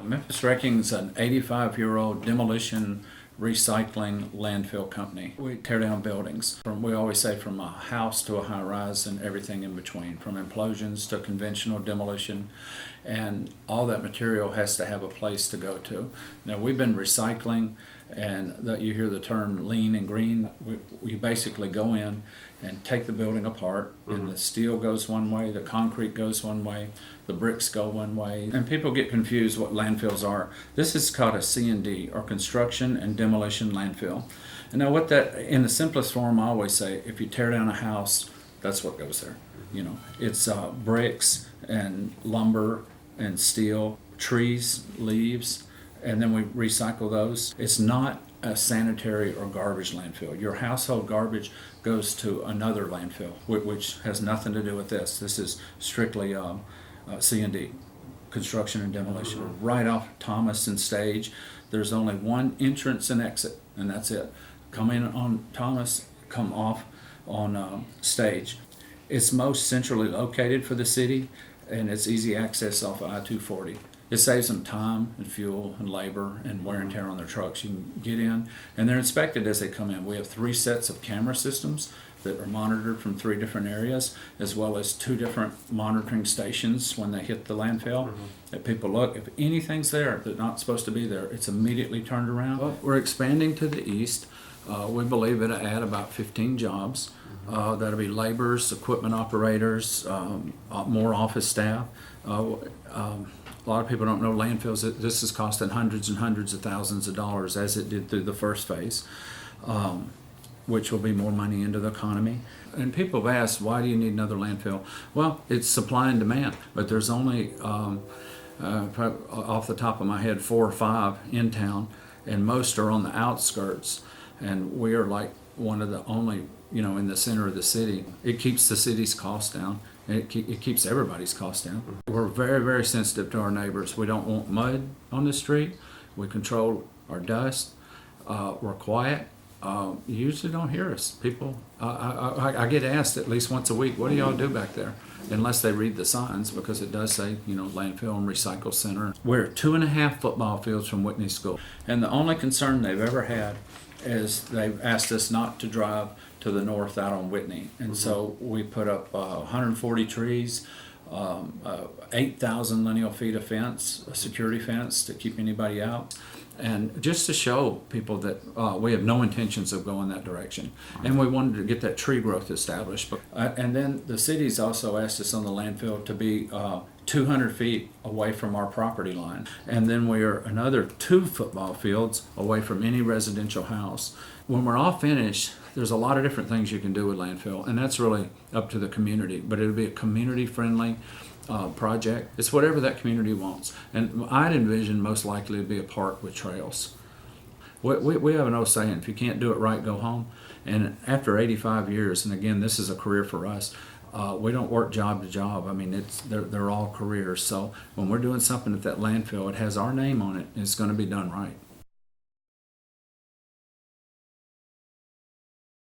Memphis Wrecking is an 85-year-old demolition recycling landfill company. We tear down buildings. We always say from a house to a high rise and everything in between, from implosions to conventional demolition, and all that material has to have a place to go to. Now we've been recycling, and you hear the term lean and green. We basically go in and take the building apart, and the steel goes one way, the concrete goes one way, the bricks go one way, and people get confused what landfills are. This is called a C&D, or construction and demolition landfill. And now what that, in the simplest form, I always say, if you tear down a house, that's what goes there. You know, it's bricks and lumber and steel, trees, leaves, and then we recycle those. It's not a sanitary or garbage landfill. Your household garbage goes to another landfill, which has nothing to do with this. This is strictly C&D, construction and demolition. Right off Thomas and Stage, there's only one entrance and exit, and that's it. Come in on Thomas, come off on Stage. It's most centrally located for the city, and it's easy access off I-240. It saves them time and fuel and labor and wear and tear on their trucks. You can get in, and they're inspected as they come in. We have 3 sets of camera systems that are monitored from 3 different areas, as well as 2 different monitoring stations when they hit the landfill. That people look, if anything's there that's not supposed to be there, it's immediately turned around. Well, we're expanding to the east. We believe it'll add about 15 jobs. That'll be laborers, equipment operators, more office staff. A lot of people don't know landfills. This is costing hundreds and hundreds of thousands of dollars, as it did through the first phase, which will be more money into the economy. And people have asked, why do you need another landfill? Well, it's supply and demand, but there's only, off the top of my head, 4 or 5 in town, and most are on the outskirts. And we are like one of the only, in the center of the city. It keeps the city's costs down. It keeps everybody's costs down. We're very, very sensitive to our neighbors. We don't want mud on the street. We control our dust. We're quiet. You usually don't hear us. People, I get asked at least once a week, what do y'all do back there? Unless they read the signs, because it does say, landfill and recycle center. We're 2.5 football fields from Whitney School. And the only concern they've ever had is they've asked us not to drive to the north out on Whitney. And so we put up 140 trees, 8,000 lineal feet of fence, a security fence to keep anybody out. And just to show people that we have no intentions of going that direction. And we wanted to get that tree growth established. And then the city's also asked us on the landfill to be 200 feet away from our property line. And then we are another 2 football fields away from any residential house. When we're all finished, there's a lot of different things you can do with landfill, and that's really up to the community. But it'll be a community-friendly project. It's whatever that community wants. And I'd envision most likely to be a park with trails. We have an old saying, if you can't do it right, go home. And after 85 years, and again, this is a career for us, we don't work job to job. I mean, they're all careers. So when we're doing something at that landfill, it has our name on it, and it's going to be done right.